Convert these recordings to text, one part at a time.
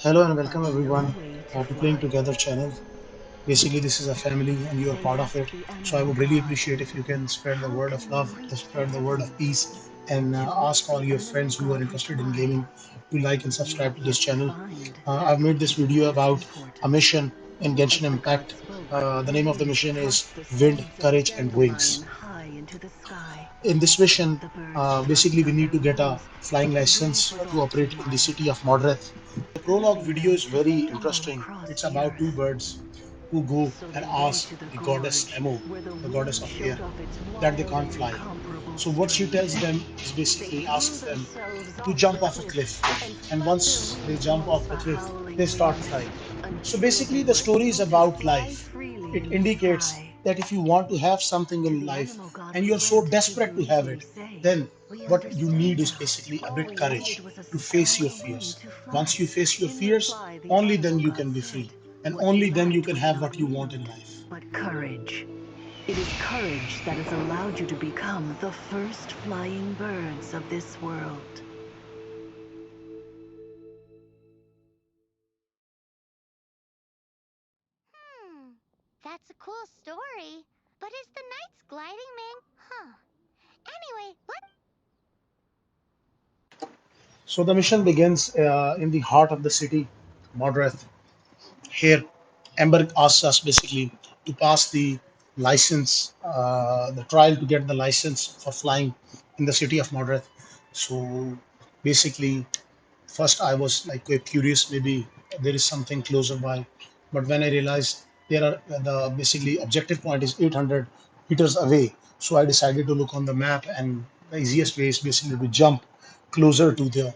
Hello and welcome everyone to Playing Together channel. Basically, this is a family and you are part of it. So I would really appreciate if you can spread the word of love, spread the word of peace, and ask all your friends who are interested in gaming to like and subscribe to this channel. I've made this video about a mission in Genshin Impact. The name of the mission is Wind, Courage, and Wings. In this mission, basically we need to get a flying license to operate in the city of Modreth. The prologue video is very interesting. It's about two birds who go and ask the goddess Nemo, the goddess of air, that they can't fly. So what she tells them is basically asks them to jump off a cliff. And once they jump off the cliff, they start flying. So basically the story is about life. It indicates that if you want to have something in life and you're so desperate to have it, then what you need is basically a bit courage to face your fears. Once you face your fears, only then you can be free. And only then you can have what you want in life. But courage. It is courage that has allowed you to become the first flying birds of this world. Hmm, that's a cool story. But is the Knight's gliding man? Huh. Anyway, what? So the mission begins in the heart of the city, Modreth. Here, Ember asks us basically to pass the license, the trial to get the license for flying in the city of Modreth. So basically, first I was like quite curious, maybe there is something closer by, but when I realized there are the basically objective point is 800 meters away, so I decided to look on the map, and the easiest way is basically to jump closer to the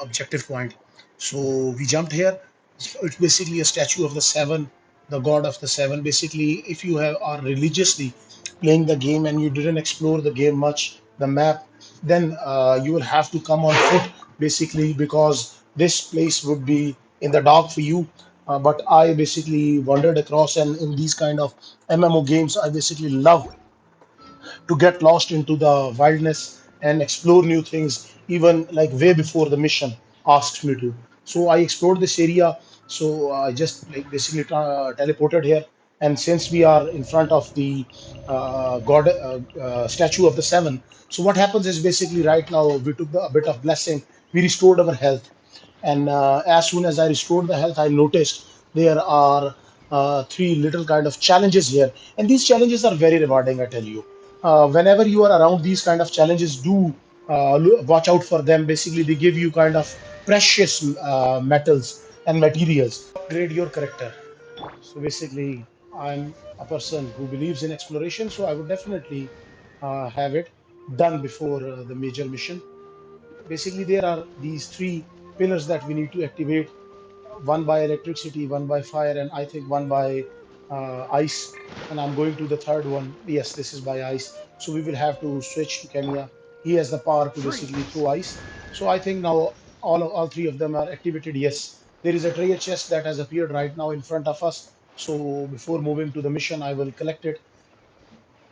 objective point. So we jumped here. It's basically a statue of the seven, the god of the seven. Basically, if you are religiously playing the game and you didn't explore the game much, the map, then you will have to come on foot basically, because this place would be in the dark for you. But I basically wandered across, and in these kind of MMO games, I basically love to get lost into the wildness and explore new things, even like way before the mission asks me to. So I explored this area. So I just like basically teleported here. And since we are in front of the god statue of the seven, so what happens is basically right now we took a bit of blessing. We restored our health, and as soon as I restored the health, I noticed there are three little kind of challenges here, and these challenges are very rewarding. I tell you, whenever you are around these kind of challenges, do watch out for them. Basically, they give you kind of precious metals and materials. Upgrade your character. So basically, I'm a person who believes in exploration, so I would definitely have it done before the major mission. Basically, there are these three pillars that we need to activate, one by electricity, one by fire, and I think one by ice. And I'm going to the third one. Yes, this is by ice. So we will have to switch to Kenya. He has the power to basically throw ice. So I think now all three of them are activated. Yes, there is a treasure chest that has appeared right now in front of us. So before moving to the mission, I will collect it.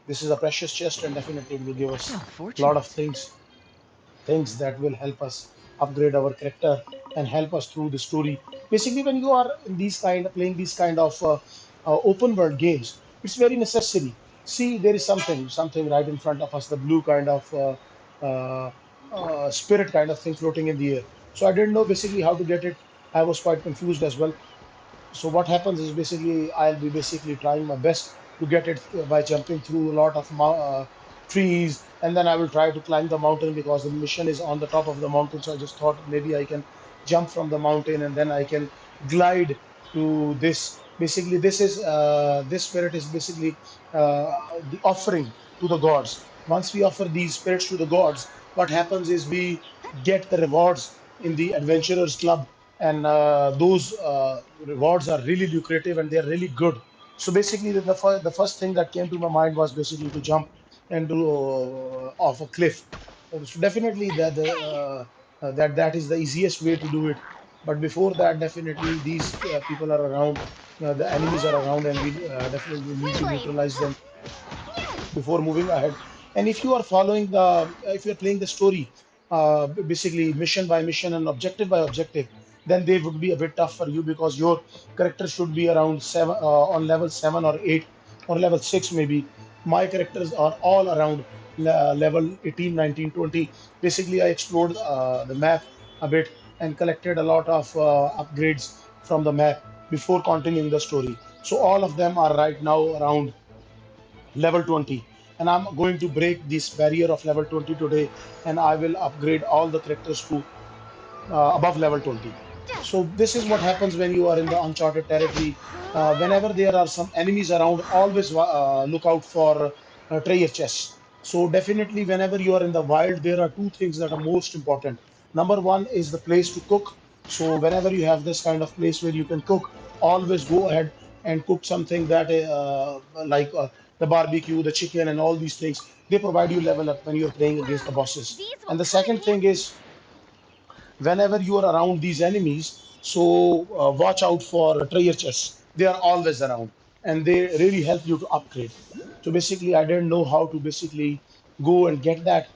This is a precious chest, and definitely it will give us How a lot of fortunate. things that will help us upgrade our character and help us through the story. Basically, when you are in these kind playing these kind of open world games, it's very necessary. See, there is something right in front of us, the blue kind of uh, spirit kind of thing floating in the air. So I didn't know basically how to get it. I was quite confused as well. So what happens is basically I'll be basically trying my best to get it by jumping through a lot of trees, and then I will try to climb the mountain because the mission is on the top of the mountain. So I just thought maybe I can jump from the mountain and then I can glide to this. Basically, this spirit is basically the offering to the gods. Once we offer these spirits to the gods, what happens is we get the rewards in the adventurers club, and those rewards are really lucrative and they're really good. So basically, the first thing that came to my mind was basically to jump and do off a cliff. So definitely Hey! that is the easiest way to do it. But before that, definitely these people are around, the enemies are around, and we definitely need to Keyblade! neutralize Huh. them Yeah. before moving ahead. And if you are following if you're playing the story, basically mission by mission and objective by objective, then they would be a bit tough for you because your character should be around seven on level 7 or 8 or level 6 maybe. My characters are all around level 18, 19, 20. Basically, I explored the map a bit and collected a lot of upgrades from the map before continuing the story. So all of them are right now around level 20, and I'm going to break this barrier of level 20 today, and I will upgrade all the characters to above level 20. So this is what happens when you are in the uncharted territory. Whenever there are some enemies around, always look out for treasure chests. So definitely, whenever you are in the wild, there are two things that are most important. Number one is the place to cook. So whenever you have this kind of place where you can cook, always go ahead and cook something that like the barbecue, the chicken, and all these things. They provide you level up when you're playing against the Wow, bosses. these will And the come in second thing handy. is whenever you are around these enemies, so watch out for treasure chests. They are always around and they really help you to upgrade. So basically, I didn't know how to basically go and get that.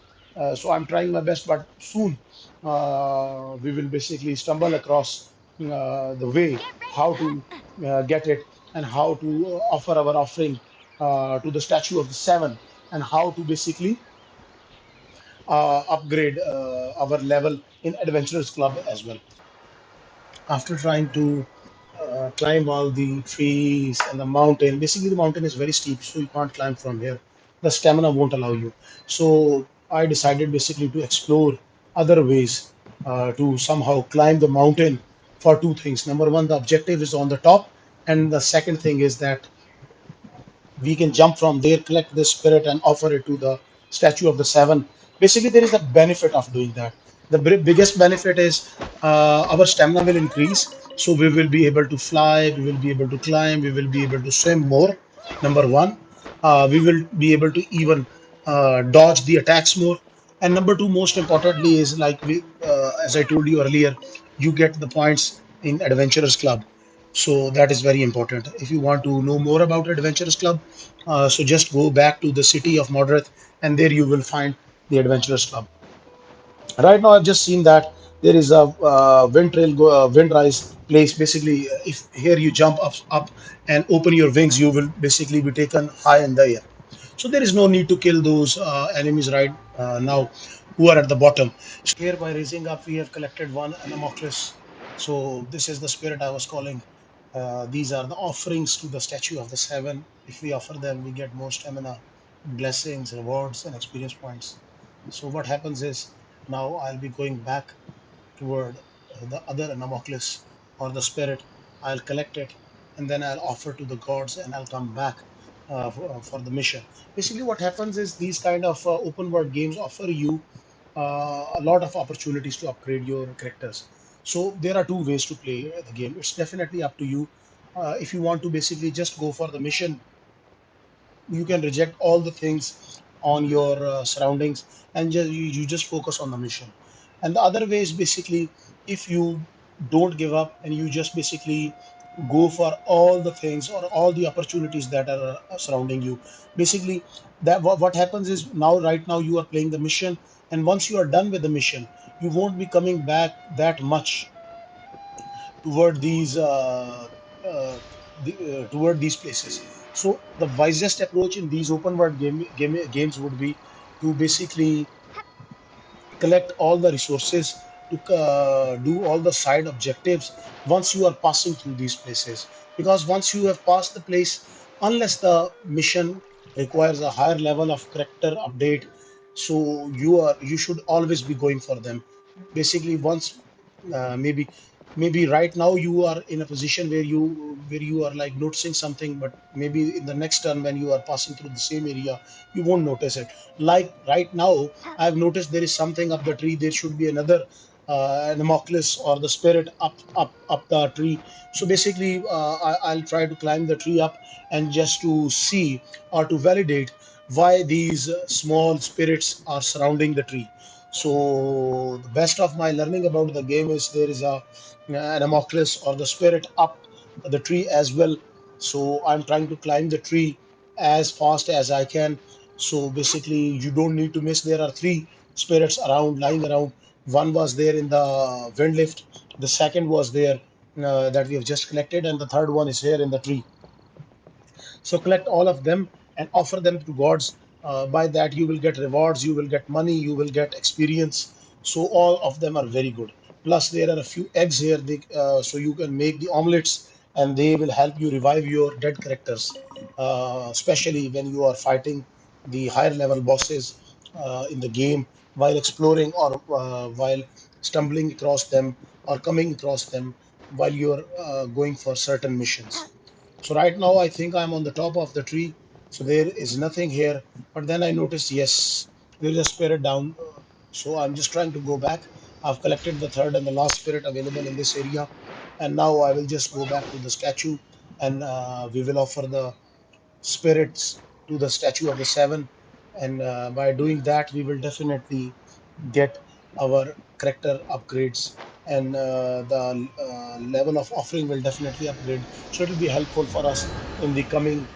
So I'm trying my best, but soon we will basically stumble across the way Get ready. how to get it and how to offer our offering to the statue of the seven and how to basically upgrade our level in Adventurers Club as well. After trying to climb all the trees and the mountain, basically the mountain is very steep, so you can't climb from here. The stamina won't allow you. So I decided basically to explore other ways to somehow climb the mountain for two things. Number one, the objective is on the top, and the second thing is that we can jump from there, collect this spirit, and offer it to the statue of the seven. Basically, there is a benefit of doing that. The biggest benefit is our stamina will increase, so we will be able to fly, we will be able to climb, we will be able to swim more. Number one, we will be able to even dodge the attacks more. And number two, most importantly, is like as I told you earlier, you get the points in Adventurers Club. So that is very important. If you want to know more about Adventurers Club, so just go back to the city of Moderath, and there you will find the Adventurers Club. Right now, I've just seen that there is a wind rise place. Basically, if here you jump up and open your wings, you will basically be taken high in the air. So there is no need to kill those enemies right now who are at the bottom. So here by raising up, we have collected one Anemocles. So this is the spirit I was calling. These are the offerings to the statue of the seven. If we offer them, we get more stamina, blessings, rewards, and experience points. So what happens is now I'll be going back toward the other Anemocles or the spirit. I'll collect it and then I'll offer to the gods and I'll come back for the mission. Basically, what happens is these kind of open world games offer you a lot of opportunities to upgrade your characters. So there are two ways to play the game. It's definitely up to you. If you want to basically just go for the mission, you can reject all the things on your surroundings and you just focus on the mission. And the other way is basically if you don't give up and you just basically go for all the things or all the opportunities that are surrounding you. Basically, that what happens is now right now you are playing the mission, and once you are done with the mission, you won't be coming back that much toward toward these places. So the wisest approach in these open world games would be to basically Hup. collect all the resources to do all the side objectives once you are passing through these places. Because once you have passed the place, unless the mission requires a higher level of character update, so you should always be going for them. Basically, once maybe right now you are in a position where you are like noticing something, but maybe in the next turn when you are passing through the same area, you won't notice it. Like right now, Hup. I've noticed there is something up the Hup. tree. There should be another Nemocles or the spirit up the tree. So basically, I'll try to climb the tree up and just to see or to validate why these small spirits are surrounding the tree. So the best of my learning about the game is there is a Nemocles or the spirit up the tree as well. So I'm trying to climb the tree as fast as I can. So Hup. basically, you don't need to miss. There are three spirits around, lying around. One was there in the wind lift. The second was there that we have just collected, and the third one is here in the tree. So collect all of them and offer them to gods. By that, you will get rewards, you will get money, you will get experience. So all of them are very good. Plus, there are a few eggs here, so you can make the omelets, and they will help you revive your dead characters, especially when you are fighting the higher level bosses in the game while exploring or while stumbling across them or coming across them while you're going for certain missions. So right now I think I'm on the top of the tree. So there is nothing here. But then I noticed, yes, there is a spirit down. So I'm just trying to go back. I've collected the third and the last spirit available in this area. And now I will just go back to the statue, and we will offer the spirits to the statue of the seven. And by doing that, we will definitely get our character upgrades, and the level of offering will definitely upgrade. So it will be helpful for us in the coming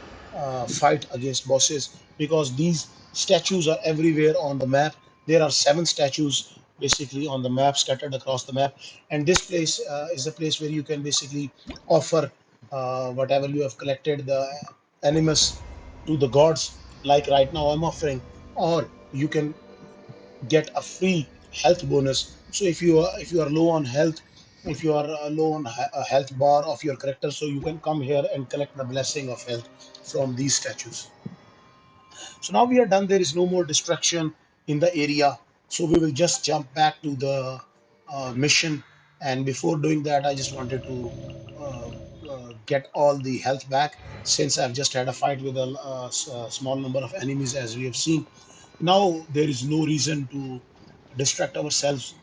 fight against bosses, because these statues are everywhere on the map. There are seven statues basically on the map, scattered across the map. And this place is a place where you can basically offer whatever you have collected, the animus, to the gods, like right now I'm offering. Or you can get a free health bonus. So if you are low on health, if you are low on a health bar of your character, so you can come here and collect the blessing of health from these statues. So now we are done. There is no more destruction in the area. So we will just jump back to the mission. And before doing that, I just wanted to uh, get all the health back, since I've just had a fight with a small number of enemies, as we have seen. Now there is no reason to distract ourselves.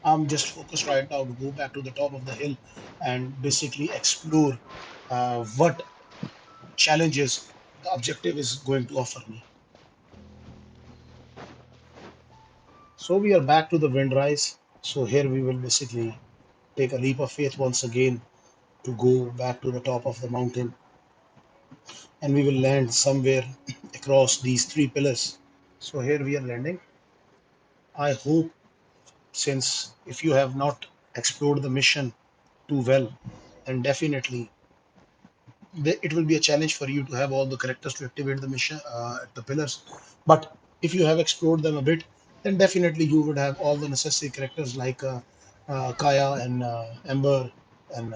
I'm just focused right now to go back to the top of the hill and basically explore what challenges the objective is going to offer me. So we are back to the windrise. So here we will basically take a leap of faith once again to go back to the top of the mountain, and we will land somewhere across these three pillars. So here we are landing. I hope, since if you have not explored the mission too well, then definitely it will be a challenge for you to have all the characters to activate the mission, the pillars. But if you have explored them a bit, then definitely you would have all the necessary characters like Kaya and Ember, and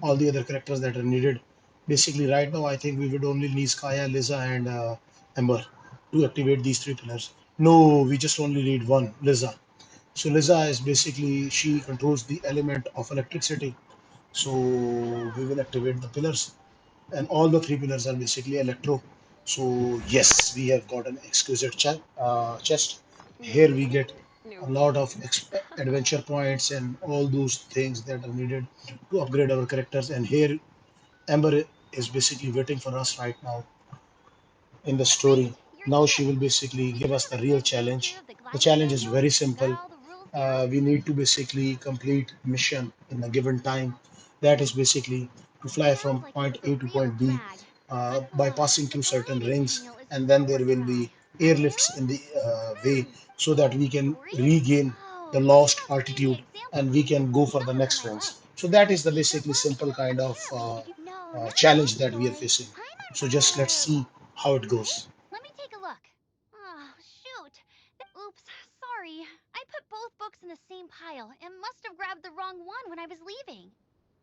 all the other characters that are needed. Basically, right now I think we would only need Kaya, Liza, and Ember to activate these three pillars. No, we just only need one, Liza. So Liza is basically, she controls the element of electricity. So we will activate the pillars, and all the three pillars are basically electro. So yes, we have got an exquisite chest. Here we get a lot of adventure points and all those things that are needed to upgrade our characters. And here Amber is basically waiting for us right now in the story. Now she will basically give us the real challenge. The challenge is very simple. We need to basically complete mission in a given time. That is basically to fly from point A to point B by passing through certain rings, and then there will be airlifts in the way, so that we can regain the lost altitude and we can go for the next rings. So that is the basically simple kind of No, not challenge this that we are toy. facing. Paimon So found just let's it. see how it What? goes. Let me take a look. Oh, shoot. Oops, sorry. I put both books in the same pile and must have grabbed the wrong one when I was leaving.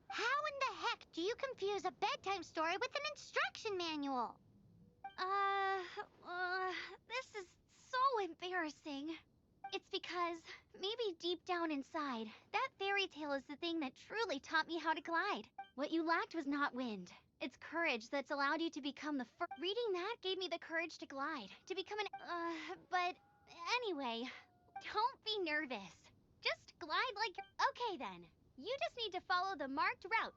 How in the heck do you confuse a bedtime story with an instruction manual? Uh, uh, this is so embarrassing. It's because maybe deep down inside, that fairy tale is the thing that truly taught me how to glide. What you lacked was not wind. It's courage that's allowed you to become the first. Reading that gave me the courage to glide, to become an. But anyway, don't be nervous. Just glide like. Okay then. You just need to follow the marked route.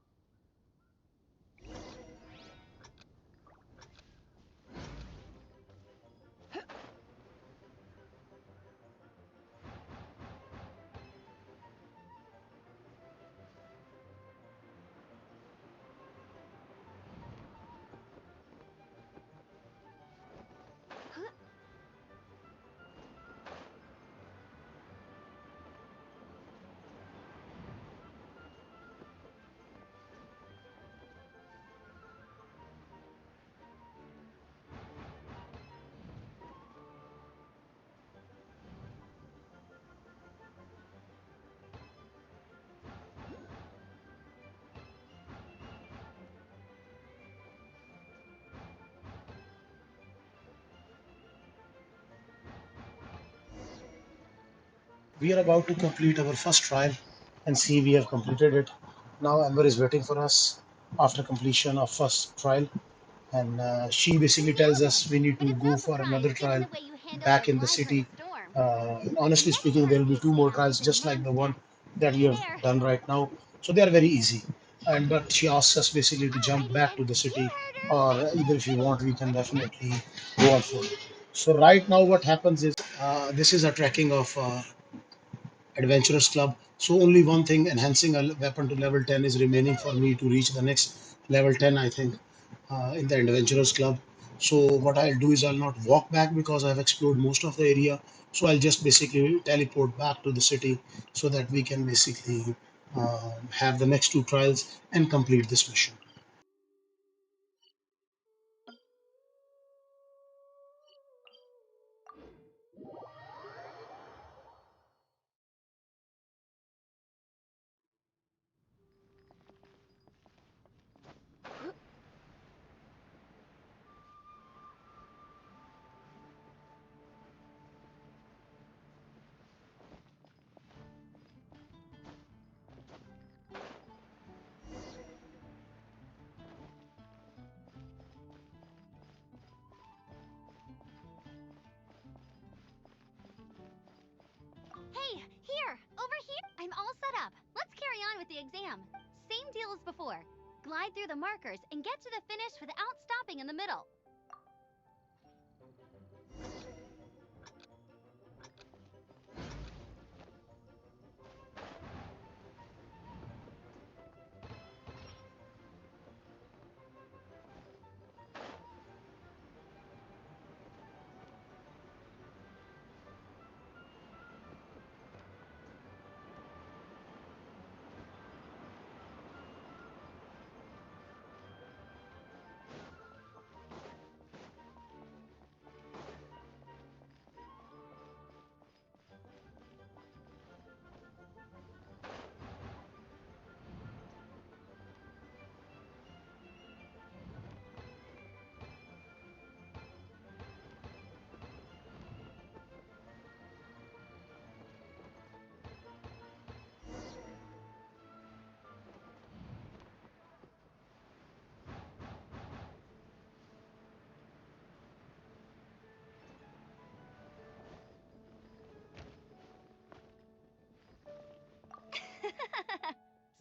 We are about to complete our first trial and see we have completed it. Now Amber is waiting for us after completion of first trial, and she basically tells us we need But to it's no go for surprise another given trial the way you handled back your in the glide for the city. storm. The Honestly next speaking, there part will of be the two more exam trials is an just like the one Mondstadt. that See we you have there. done right now. So they are very easy. And but she asks us basically to jump Alrighty back then. to the You city, heard her. or Let's either go if you want, city. we can What's definitely next? go on foot. So right now, what happens is this is a tracking of adventurers club. So only one thing, enhancing a weapon to level 10 is remaining for me to reach the next level 10, I think, in the adventurers club. So what I'll do is I'll not walk back because I've explored most of the area. So I'll just basically teleport back to the city so that we can basically have the next two trials and complete this mission. Hey, here, over here. I'm all set up. Let's carry on with the exam. Same deal as before. Glide through the markers and get to the finish without stopping in the middle.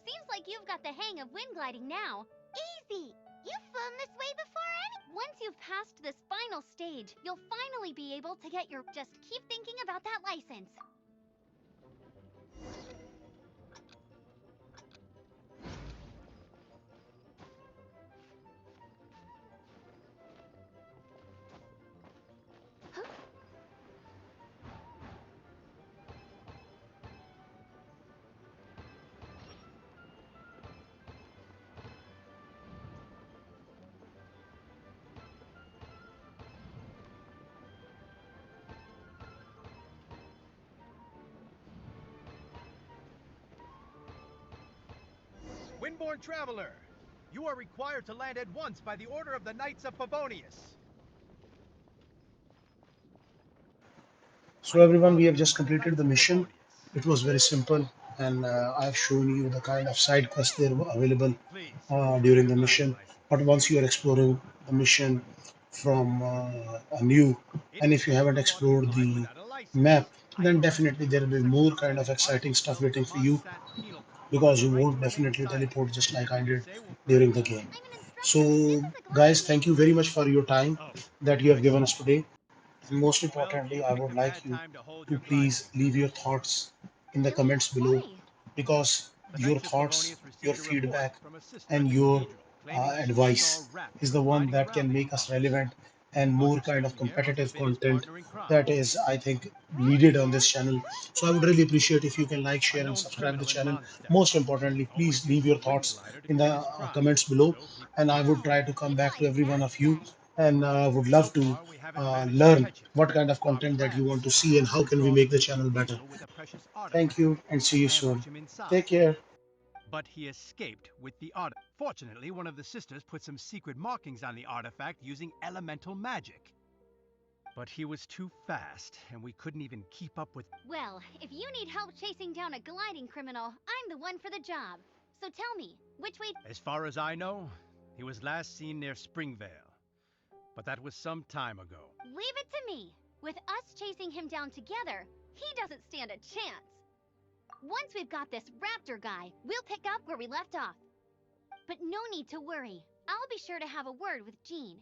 Seems like you've got the hang of wind gliding now. Easy! You've flown this way before Once you've passed this final stage, you'll finally be able to get your... Just keep thinking about that license. Windborne Traveler, you are required to land at once by the order of the Knights of Favonius. So I am everyone, we have following just the completed Knights the of mission. Favonius. It was very simple, and I've shown you the kind of side quests that were available Please, show during your the gliding mission. license. But once you are exploring the mission from anew, It and is if you illegal haven't to walk in explored glide the without a license. map, I am then arresting definitely you there for will be possession more of kind of stolen exciting articles stuff known as the waiting for you Mondstadt Penal Code. You because have a you right won't to remain definitely silent. teleport just like I Anything you did say will during further the the game. I'm an instructor. This So, is a gliding guys, thank you very range. much for your time Oh, that you have I given see. us today. And most Well, importantly, you I picked would a like bad you time to hold to your gliding please leave exam. your thoughts in the Really? comments below Why? because The your Knights of thoughts, Favonius your received a report feedback, from a sister at and the your cathedral claiming she saw a advice is raptor the one gliding that around can the make us Acropolis. relevant and Our more kind of custodian here must have competitive been his content partner in crime. that is, I think, needed on this Mondstadt? channel. What's So I would really that? appreciate if you can like, share, and Unknown subscribe the criminal in channel. Mondstadt. Most importantly, Always please leave uses a your wind thoughts glider to in the commit his comments crimes, below, so people and I would Oh, try to come back to like every one that of you then. and would So love to far, we haven't managed to learn catch it. what kind of Our content that you plan want is to to see and sneak how can we across make the the channel better. cathedral with a precious Thank artifact you and see and you ambush soon. him Take inside. care. But he escaped with the artifact. Fortunately, one of the sisters put some secret markings on the artifact using elemental magic. But he was too fast, and we couldn't even keep up with... Well, if you need help chasing down a gliding criminal, I'm the one for the job. So tell me, which way... As far as I know, he was last seen near Springvale. But that was some time ago. Leave it to me. With us chasing him down together, he doesn't stand a chance. Once we've got this raptor guy, we'll pick up where we left off. But no need to worry. I'll be sure to have a word with Jean.